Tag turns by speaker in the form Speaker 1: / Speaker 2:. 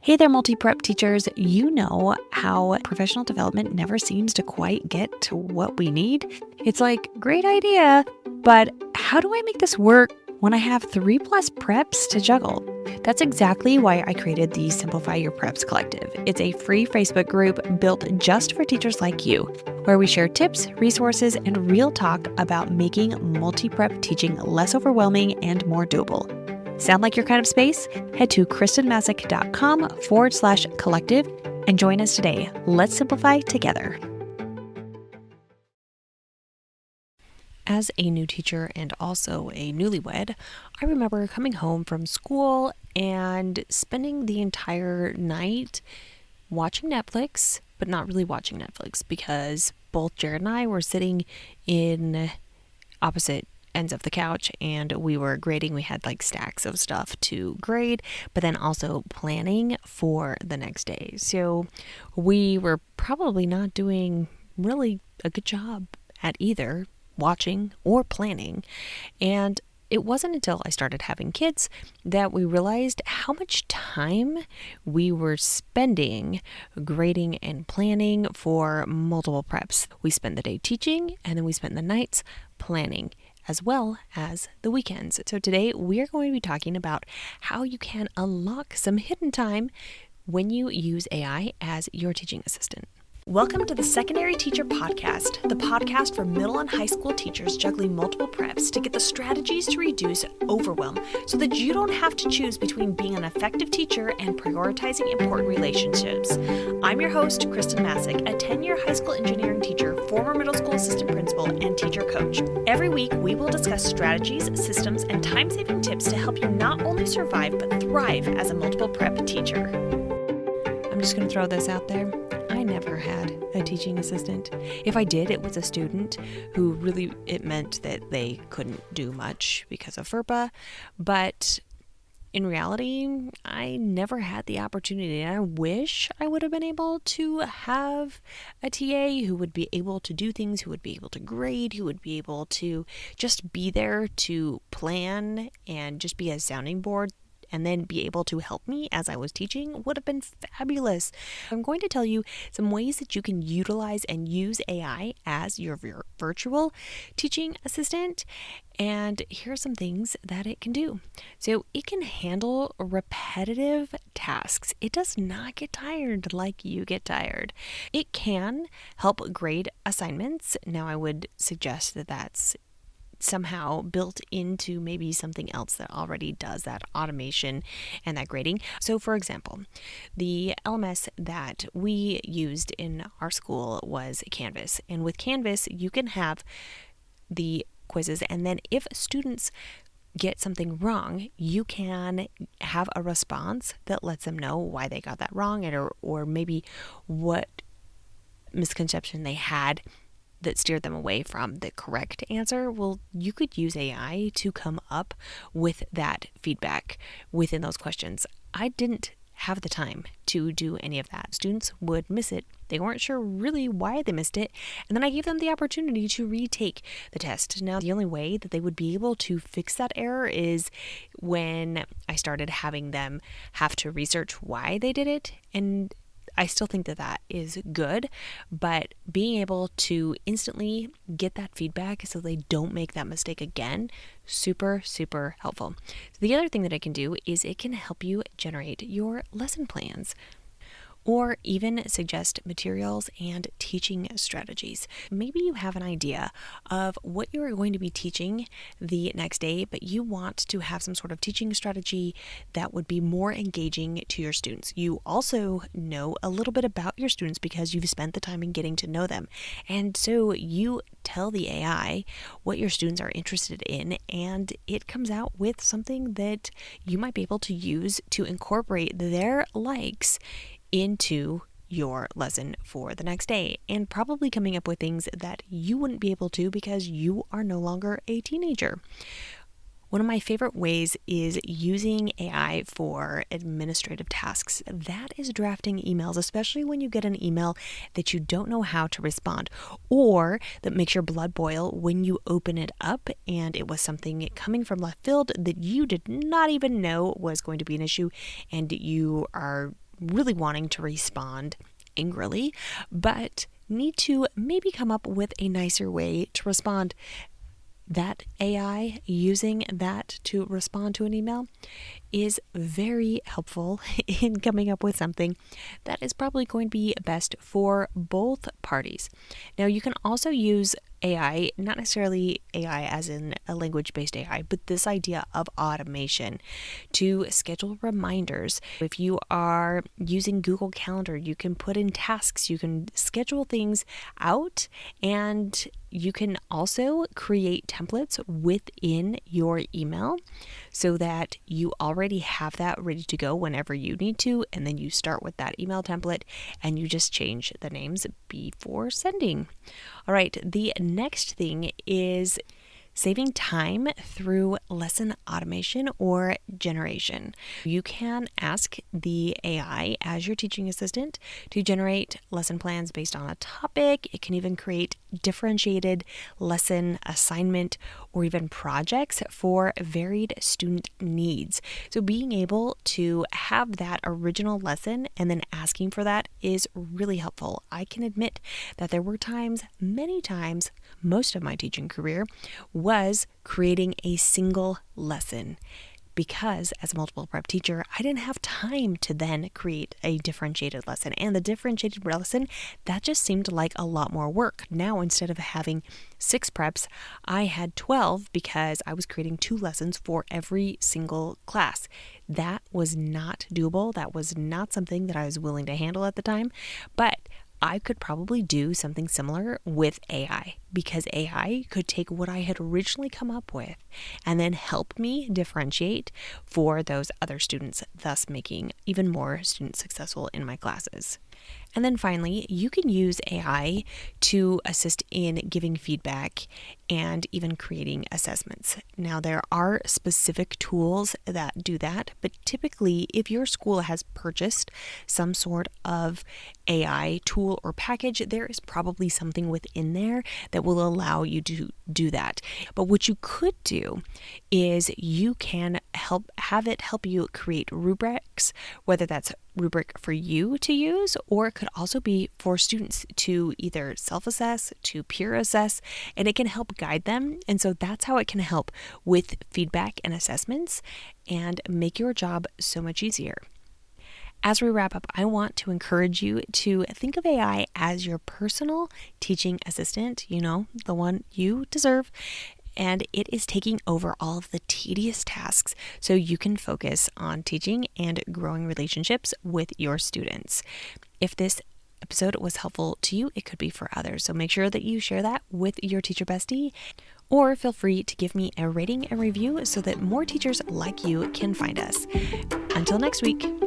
Speaker 1: Hey there, multi-prep teachers. You know how professional development never seems to quite get to what we need? It's like, great idea, but how do I make this work when I have 3+ preps to juggle? That's exactly why I created the Simplify Your Preps Collective. It's a free Facebook group built just for teachers like you, where we share tips, resources, and real talk about making multi-prep teaching less overwhelming and more doable. Sound like your kind of space? Head to kristenmasick.com/collective and join us today. Let's simplify together. As a new teacher and also a newlywed, I remember coming home from school and spending the entire night watching Netflix, but not really watching Netflix because both Jared and I were sitting in opposite ends of the couch and we were grading. We had like stacks of stuff to grade, but then also planning for the next day. So we were probably not doing really a good job at either watching or planning. And it wasn't until I started having kids that we realized how much time we were spending grading and planning for multiple preps. We spent the day teaching and then we spent the nights planning, as well as the weekends. So today we are going to be talking about how you can unlock some hidden time when you use AI as your teaching assistant. Welcome to the Secondary Teacher Podcast, the podcast for middle and high school teachers juggling multiple preps to get the strategies to reduce overwhelm so that you don't have to choose between being an effective teacher and prioritizing important relationships. I'm your host, Kristen Masick, a 10-year high school engineering teacher, former middle school assistant principal, and teacher coach. Every week, we will discuss strategies, systems, and time-saving tips to help you not only survive, but thrive as a multiple prep teacher. I'm just going to throw this out there. I never had a teaching assistant. If I did, it was a student who really, it meant that they couldn't do much because of FERPA. But in reality, I never had the opportunity. And I wish I would have been able to have a TA who would be able to do things, who would be able to grade, who would be able to just be there to plan and just be a sounding board, and then be able to help me as I was teaching would have been fabulous. I'm going to tell you some ways that you can utilize and use AI as your virtual teaching assistant. And here are some things that it can do. So it can handle repetitive tasks. It does not get tired like you get tired. It can help grade assignments. Now, I would suggest that that's somehow built into maybe something else that already does that automation and that grading. So for example, the LMS that we used in our school was Canvas. And with Canvas, you can have the quizzes, and then if students get something wrong, you can have a response that lets them know why they got that wrong, or maybe what misconception they had that steered them away from the correct answer. Well, you could use AI to come up with that feedback within those questions. I didn't have the time to do any of that. Students would miss it. They weren't sure really why they missed it. And then I gave them the opportunity to retake the test. Now, the only way that they would be able to fix that error is when I started having them have to research why they did it. And I still think that that is good, but being able to instantly get that feedback so they don't make that mistake again, super, super helpful. So the other thing that it can do is it can help you generate your lesson plans, or even suggest materials and teaching strategies. Maybe you have an idea of what you're going to be teaching the next day, but you want to have some sort of teaching strategy that would be more engaging to your students. You also know a little bit about your students because you've spent the time in getting to know them. And so you tell the AI what your students are interested in, and it comes out with something that you might be able to use to incorporate their likes into your lesson for the next day, and probably coming up with things that you wouldn't be able to because you are no longer a teenager. One of my favorite ways is using AI for administrative tasks. That is drafting emails, especially when you get an email that you don't know how to respond, or that makes your blood boil when you open it up and it was something coming from left field that you did not even know was going to be an issue, and you are really wanting to respond angrily, but need to maybe come up with a nicer way to respond. That AI, using that to respond to an email, is very helpful in coming up with something that is probably going to be best for both parties. Now, you can also use AI, not necessarily AI as in a language-based AI, but this idea of automation to schedule reminders. If you are using Google Calendar, you can put in tasks, you can schedule things out, and you can also create templates within your email so that you already have that ready to go whenever you need to, and then you start with that email template and you just change the names before sending. All right, the next thing is saving time through lesson automation or generation. You can ask the AI as your teaching assistant to generate lesson plans based on a topic. It can even create differentiated lesson assignment or even projects for varied student needs. So being able to have that original lesson and then asking for that is really helpful. I can admit that there were times, many times, most of my teaching career was creating a single lesson, because as a multiple prep teacher, I didn't have time to then create a differentiated lesson. And the differentiated lesson, that just seemed like a lot more work. Now, instead of having 6 preps, I had 12 because I was creating 2 lessons for every single class. That was not doable. That was not something that I was willing to handle at the time. But I could probably do something similar with AI, because AI could take what I had originally come up with and then help me differentiate for those other students, thus making even more students successful in my classes. And then finally, you can use AI to assist in giving feedback and even creating assessments. Now, there are specific tools that do that, but typically, if your school has purchased some sort of AI tool or package, there is probably something within there that will allow you to do that. But what you could do is you can have it help you create rubrics, whether that's rubric for you to use, or it could also be for students to either self-assess, to peer assess, and it can help guide them. And so that's how it can help with feedback and assessments and make your job so much easier. As we wrap up, I want to encourage you to think of AI as your personal teaching assistant, the one you deserve. And it is taking over all of the tedious tasks so you can focus on teaching and growing relationships with your students. If this episode was helpful to you, it could be for others. So make sure that you share that with your teacher bestie, or feel free to give me a rating and review so that more teachers like you can find us. Until next week.